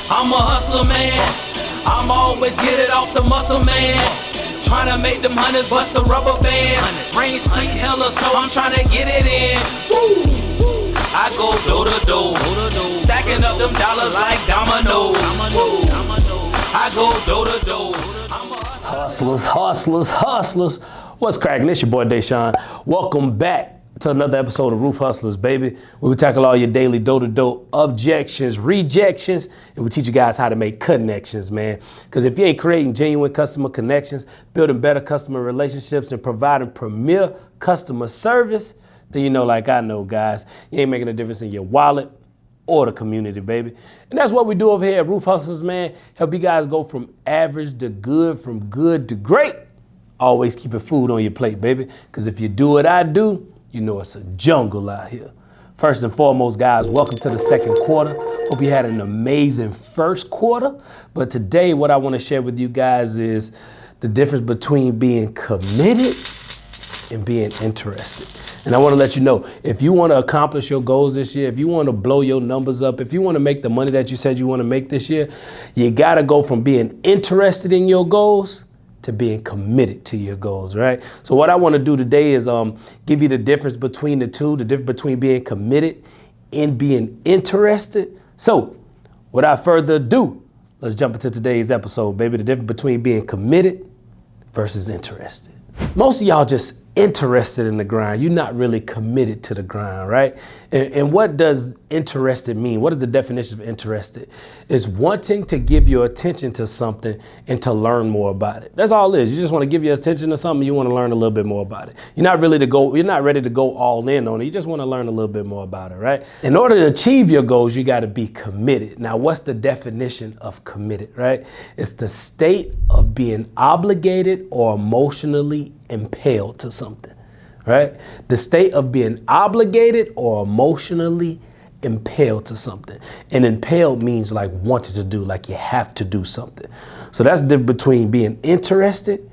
I'm a hustler, man. I'm always get it off the muscle, man. Tryna make them hundreds, bust the rubber bands. Rain, sleet, hell or snow, I'm tryna get it in. Woo! I go door to door, stacking up them dollars like dominoes. I go door to door. Hustlers. What's cracking? It's your boy Deshaun. Welcome back to another episode of Roof Hustlers, baby. Where we tackle all your daily door-to-door objections, rejections, and we teach you guys how to make connections, man. Because if you ain't creating genuine customer connections, building better customer relationships, and providing premier customer service, then you know, like I know, guys, you ain't making a difference in your wallet or the community, baby. And that's what we do over here at Roof Hustlers, man. Help you guys go from average to good, from good to great. Always keeping food on your plate, baby. Because if you do what I do, you know it's a jungle out here. First and foremost, guys, welcome to the second quarter. Hope you had an amazing first quarter. But today, what I want to share with you guys is the difference between being committed and being interested. And I want to let you know, if you want to accomplish your goals this year, if you want to blow your numbers up, if you want to make the money that you said you want to make this year, you got to go from being interested in your goals to being committed to your goals, right? So what I want to do today is give you the difference between the two, the difference between being committed and being interested. So without further ado, let's jump into today's episode, baby. The difference between being committed versus interested. Most of y'all just interested in the grind. You're not really committed to the grind, right? And what does interested mean? What is the definition of interested? It's wanting to give your attention to something and to learn more about it. That's all it is. You just want to give your attention to something. You want to learn a little bit more about it. You're not ready to go all in on it. You just want to learn a little bit more about it, right? In order to achieve your goals, you got to be committed. Now, what's the definition of committed, right? It's the state of being obligated or emotionally impelled to something, right? The state of being obligated or emotionally impelled to something. And impelled means like wanted to do, like you have to do something. So that's the difference between being interested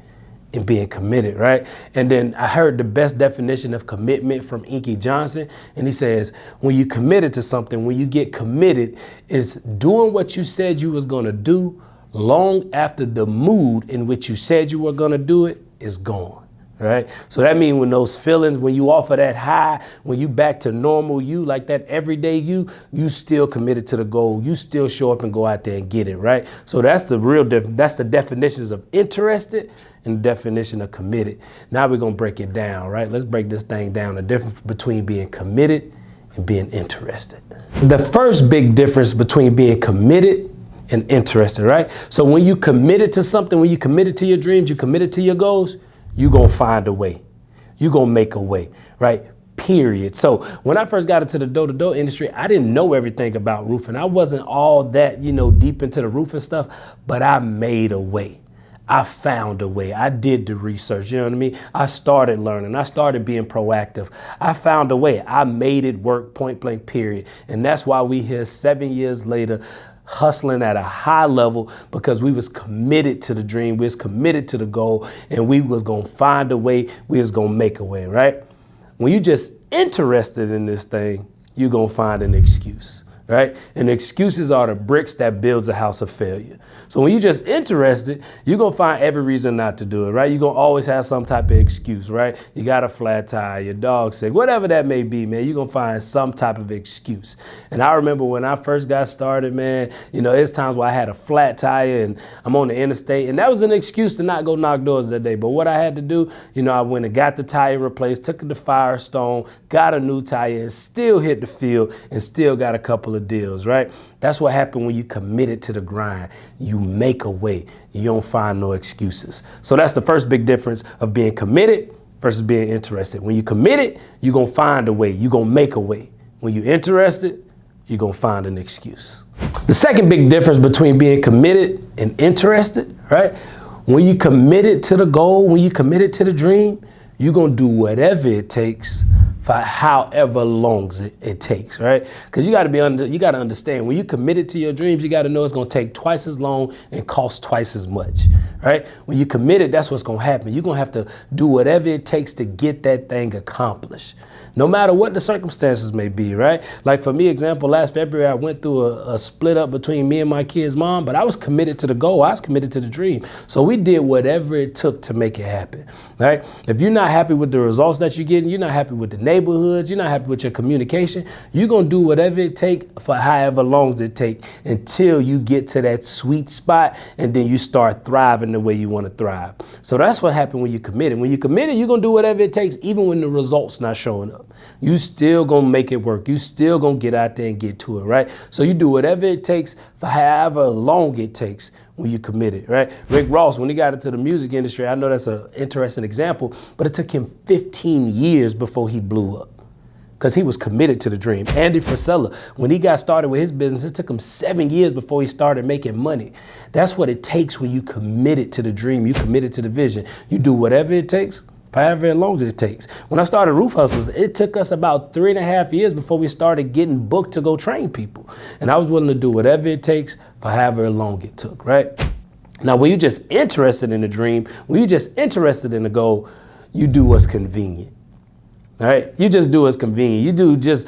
and being committed, right? And then I heard the best definition of commitment from Inky Johnson. And he says, when you committed to something, when you get committed, it's doing what you said you was gonna do long after the mood in which you said you were gonna do it is gone. Right? So that means when those feelings, when you off of that high, when you back to normal you, like that everyday you still committed to the goal. You still show up and go out there and get it, right? So that's the real that's the definitions of interested and the definition of committed. Now we're gonna break it down, right? Let's break this thing down. The difference between being committed and being interested. The first big difference between being committed and interested, right? So when you committed to something, when you committed to your dreams, you committed to your goals, you're going to find a way. You're going to make a way, right? Period. So when I first got into the door-to-door industry, I didn't know everything about roofing. I wasn't all that, deep into the roofing stuff, but I made a way. I found a way. I did the research, you know what I mean? I started learning. I started being proactive. I found a way. I made it work, point blank, period. And that's why we here 7 years later, hustling at a high level, because we was committed to the dream, we was committed to the goal, and we was gonna find a way, we was gonna make a way, right? When you just interested in this thing, you're gonna find an excuse, right? And excuses are the bricks that builds a house of failure. So when you're just interested, you're gonna find every reason not to do it, right? You're gonna always have some type of excuse, right? You got a flat tire, your dog's sick, whatever that may be, man, you're gonna find some type of excuse. And I remember when I first got started, man, it's times where I had a flat tire and I'm on the interstate, and that was an excuse to not go knock doors that day. But what I had to do, I went and got the tire replaced, took it to Firestone, got a new tire, and still hit the field and still got a couple of deals, right? That's what happened when you committed to the grind. You make a way. You don't find no excuses. So that's the first big difference of being committed versus being interested. When you committed, you're going to find a way. You're going to make a way. When you're interested, you're going to find an excuse. The second big difference between being committed and interested, right? When you committed to the goal, when you committed to the dream, you're going to do whatever it takes for however long it takes, right? Because you got to understand, when you committed to your dreams, you got to know it's going to take twice as long and cost twice as much, right? When you committed, that's what's going to happen. You're going to have to do whatever it takes to get that thing accomplished, no matter what the circumstances may be, right? Like for me, example, last February, I went through a split up between me and my kid's mom, but I was committed to the goal. I was committed to the dream. So we did whatever it took to make it happen, right? If you're not happy with the results that you're getting, you're not happy with the neighborhoods, you're not happy with your communication, you're going to do whatever it takes for however long it takes until you get to that sweet spot, and then you start thriving the way you want to thrive. So that's what happened when you committed. When you committed, you're going to do whatever it takes, even when the results not showing up. You still going to make it work. You still going to get out there and get to it, right? So you do whatever it takes for however long it takes when you committed, right? Rick Ross, when he got into the music industry, I know that's an interesting example, but it took him 15 years before he blew up because he was committed to the dream. Andy Frisella, when he got started with his business, it took him 7 years before he started making money. That's what it takes when you committed to the dream, you committed to the vision. You do whatever it takes, however long it takes. When I started Roof Hustlers, it took us about 3.5 years before we started getting booked to go train people. And I was willing to do whatever it takes for however long it took, right? Now, when you're just interested in the dream, when you're just interested in the goal, you do what's convenient. All right, you just do what's convenient. You do just,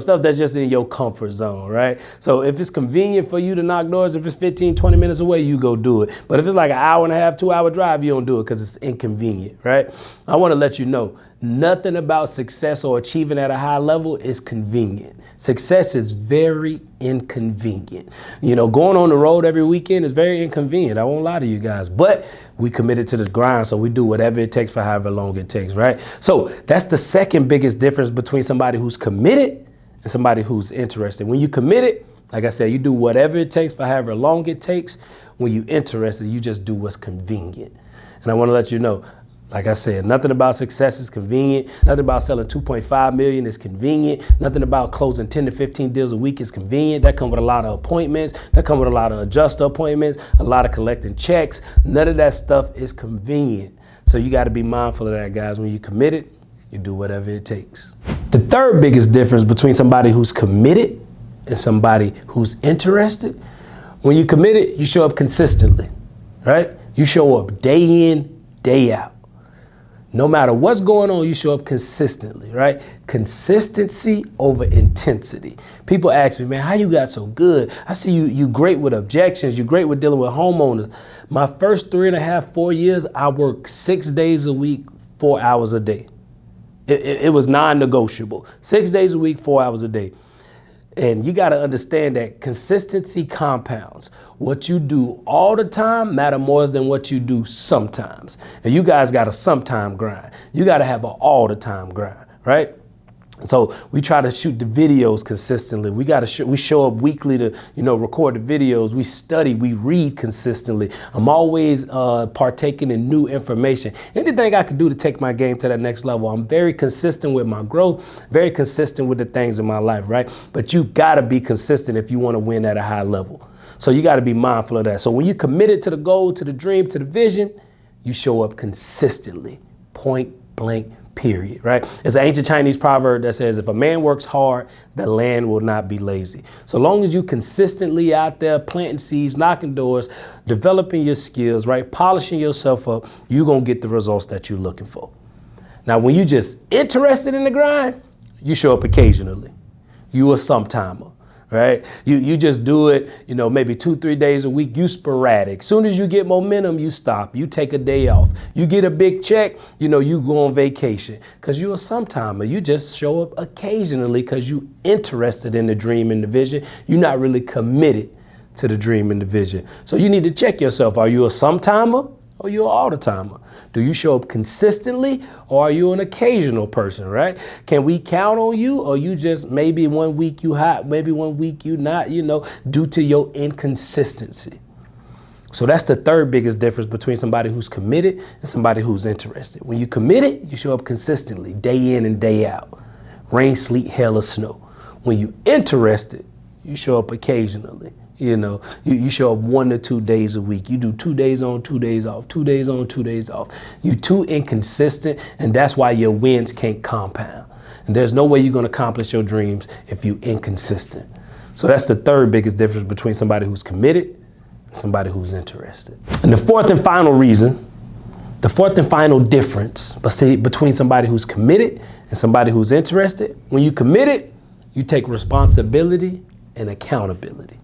stuff that's just in your comfort zone, right? So if it's convenient for you to knock doors, if it's 15, 20 minutes away, you go do it. But if it's like an hour and a half, 2 hour drive, you don't do it because it's inconvenient, right? I want to let you know, nothing about success or achieving at a high level is convenient. Success is very inconvenient. Going on the road every weekend is very inconvenient. I won't lie to you guys, but we committed to the grind, so we do whatever it takes for however long it takes, right? So that's the second biggest difference between somebody who's committed and somebody who's interested. When you committed, like I said, you do whatever it takes for however long it takes. When you're interested, you just do what's convenient. And I want to let you know, like I said, nothing about success is convenient. Nothing about selling 2.5 million is convenient. Nothing about closing 10 to 15 deals a week is convenient. That comes with a lot of appointments. That comes with a lot of adjuster appointments, a lot of collecting checks. None of that stuff is convenient. So you got to be mindful of that, guys. When you're committed, you do whatever it takes. The third biggest difference between somebody who's committed and somebody who's interested, when you're committed, you show up consistently, right? You show up day in, day out. No matter what's going on, you show up consistently, right? Consistency over intensity. People ask me, man, how you got so good? I see you great with objections. You're great with dealing with homeowners. My first 3.5, 4 years, I worked 6 days a week, 4 hours a day. It was non-negotiable. 6 days a week, 4 hours a day. And you got to understand that consistency compounds. What you do all the time matter more than what you do sometimes. And you guys got a sometime grind. You got to have an all the time grind, right? So we try to shoot the videos consistently. We show up weekly to, record the videos. We study, we read consistently. I'm always partaking in new information. Anything I can do to take my game to that next level. I'm very consistent with my growth, very consistent with the things in my life, right? But you gotta be consistent if you wanna win at a high level. So you gotta be mindful of that. So when you're committed to the goal, to the dream, to the vision, you show up consistently, point blank, period, right? It's an ancient Chinese proverb that says, if a man works hard, the land will not be lazy. So long as you consistently out there planting seeds, knocking doors, developing your skills, right? Polishing yourself up, you're going to get the results that you're looking for. Now, when you're just interested in the grind, you show up occasionally. You a sometimer. Right? You just do it, maybe 2-3 days a week. You sporadic. Soon as you get momentum, you stop. You take a day off. You get a big check, you go on vacation. Because you're a sometimer. You just show up occasionally because you're interested in the dream and the vision. You're not really committed to the dream and the vision. So you need to check yourself. Are you a sometimer or you an all-the-timer? Do you show up consistently or are you an occasional person, right? Can we count on you or you just maybe 1 week you hot, maybe 1 week you not, due to your inconsistency? So that's the third biggest difference between somebody who's committed and somebody who's interested. When you're committed, you show up consistently, day in and day out. Rain, sleet, hail, or snow. When you're interested, you show up occasionally. You show up 1 to 2 days a week. You do 2 days on, 2 days off, 2 days on, 2 days off. You're too inconsistent, and that's why your wins can't compound. And there's no way you're going to accomplish your dreams if you're inconsistent. So that's the third biggest difference between somebody who's committed and somebody who's interested. And the fourth and final reason, the fourth and final difference between somebody who's committed and somebody who's interested, when you're committed, you take responsibility and accountability,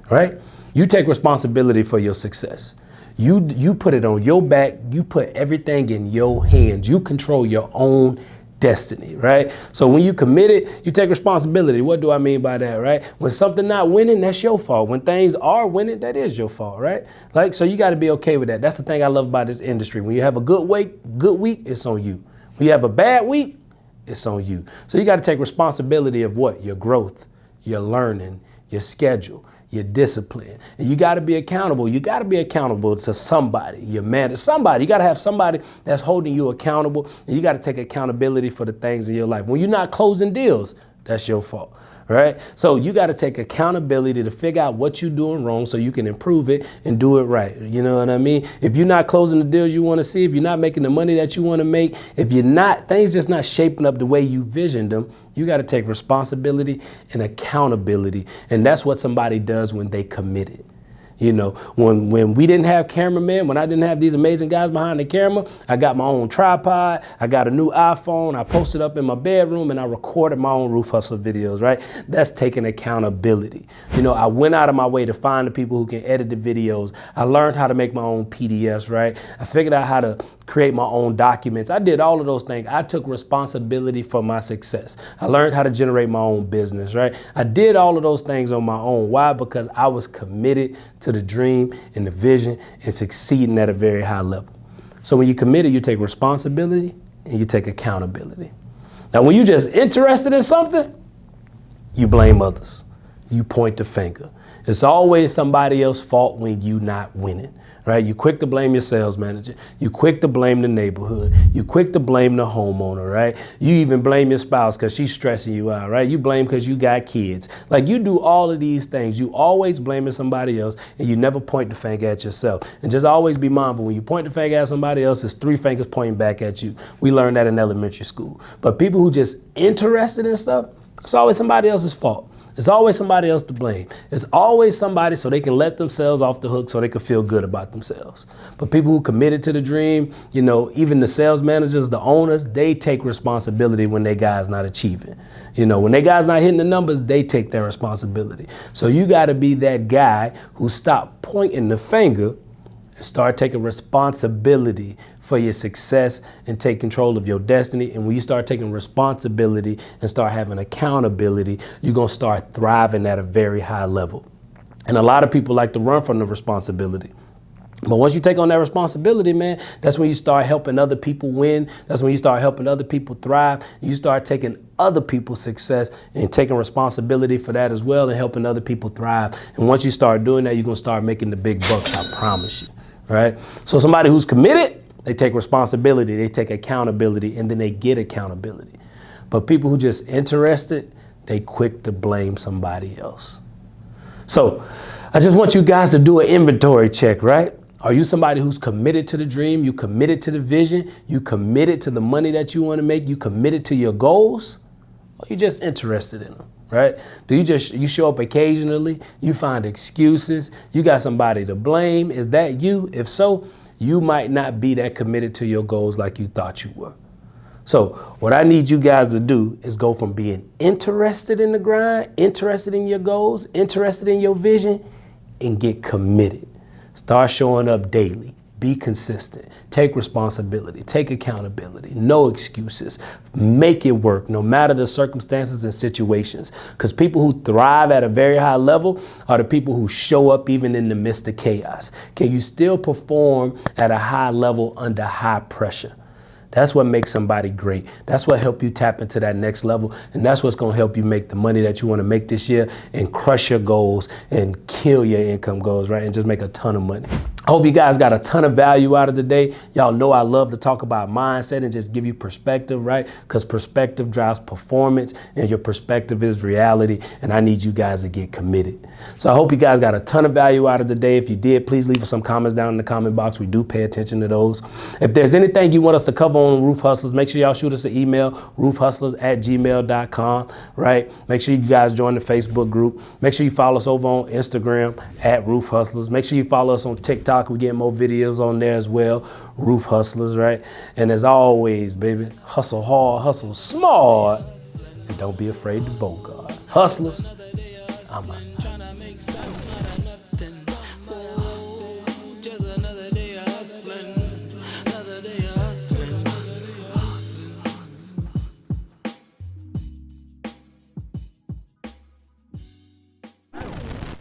right? You take responsibility for your success. You put it on your back. You put everything in your hands. You control your own destiny, right? So when you committed, you take responsibility. What do I mean by that, right? When something not winning, that's your fault. When things are winning, that is your fault, right? Like, so you got to be okay with that. That's the thing I love about this industry. When you have a good week, it's on you. When you have a bad week, it's on you. So you got to take responsibility of what? Your growth, your learning, your schedule, your discipline. And you got to be accountable. You got to be accountable to somebody. Your man, somebody. You got to have somebody that's holding you accountable. And you got to take accountability for the things in your life. When you're not closing deals, that's your fault. Right? So you got to take accountability to figure out what you're doing wrong so you can improve it and do it right. You know what I mean? If you're not closing the deals you want to see, if you're not making the money that you want to make, if you're not, things just not shaping up the way you visioned them, you got to take responsibility and accountability. And that's what somebody does when they committed. You know, when we didn't have cameramen, when I didn't have these amazing guys behind the camera, I got my own tripod, I got a new iPhone, I posted up in my bedroom and I recorded my own Roof Hustle videos, right? That's taking accountability. You know, I went out of my way to find the people who can edit the videos. I learned how to make my own PDFs, right? I figured out how to create my own documents. I did all of those things. I took responsibility for my success. I learned how to generate my own business, right? I did all of those things on my own. Why? Because I was committed to the dream and the vision and succeeding at a very high level. So when you're committed, you take responsibility and you take accountability. Now, when you're just interested in something, you blame others. You point the finger. It's always somebody else's fault when you're not winning. Right? You quick to blame your sales manager. You quick to blame the neighborhood. You quick to blame the homeowner, right? You even blame your spouse because she's stressing you out, right? You blame because you got kids. Like, you do all of these things. You always blaming somebody else and you never point the finger at yourself. And just always be mindful, when you point the finger at somebody else, it's 3 fingers pointing back at you. We learned that in elementary school. But people who just interested in stuff, it's always somebody else's fault. It's always somebody else to blame. It's always somebody so they can let themselves off the hook so they can feel good about themselves. But people who committed to the dream, you know, even the sales managers, the owners, they take responsibility when their guy's not achieving. You know, when their guy's not hitting the numbers, they take their responsibility. So you got to be that guy who stopped pointing the finger and start taking responsibility for your success and take control of your destiny. And when you start taking responsibility and start having accountability, you're going to start thriving at a very high level. And a lot of people like to run from the responsibility. But once you take on that responsibility, man, that's when you start helping other people win. That's when you start helping other people thrive. You start taking other people's success and taking responsibility for that as well and helping other people thrive. And once you start doing that, you're going to start making the big bucks, I promise you, right? So somebody who's committed, they take responsibility, they take accountability, and then they get accountability. But people who just interested, they quick to blame somebody else. So I just want you guys to do an inventory check, right? Are you somebody who's committed to the dream? You committed to the vision? You committed to the money that you want to make? You committed to your goals? Or you just interested in them, right? Do you show up occasionally? You find excuses? You got somebody to blame? Is that you? If so, you might not be that committed to your goals like you thought you were. So what I need you guys to do is go from being interested in the grind, interested in your goals, interested in your vision, and get committed. Start showing up daily. Be consistent. Take responsibility. Take accountability. No excuses. Make it work no matter the circumstances and situations. Because people who thrive at a very high level are the people who show up even in the midst of chaos. Can you still perform at a high level under high pressure? That's what makes somebody great. That's what helps you tap into that next level. And that's what's going to help you make the money that you want to make this year and crush your goals and kill your income goals, right? And just make a ton of money. I hope you guys got a ton of value out of the day. Y'all know I love to talk about mindset and just give you perspective, right? Because perspective drives performance and your perspective is reality. And I need you guys to get committed. So I hope you guys got a ton of value out of the day. If you did, please leave us some comments down in the comment box. We do pay attention to those. If there's anything you want us to cover on Roof Hustlers, make sure y'all shoot us an email, roofhustlers@gmail.com, right? Make sure you guys join the Facebook group. Make sure you follow us over on Instagram @Roof Hustlers. Make sure you follow us on TikTok. We get more videos on there as well. Roof Hustlers, right? And as always, baby, hustle hard, hustle smart, and don't be afraid to bogart. Hustlers, I'm out. Just another day of hustling.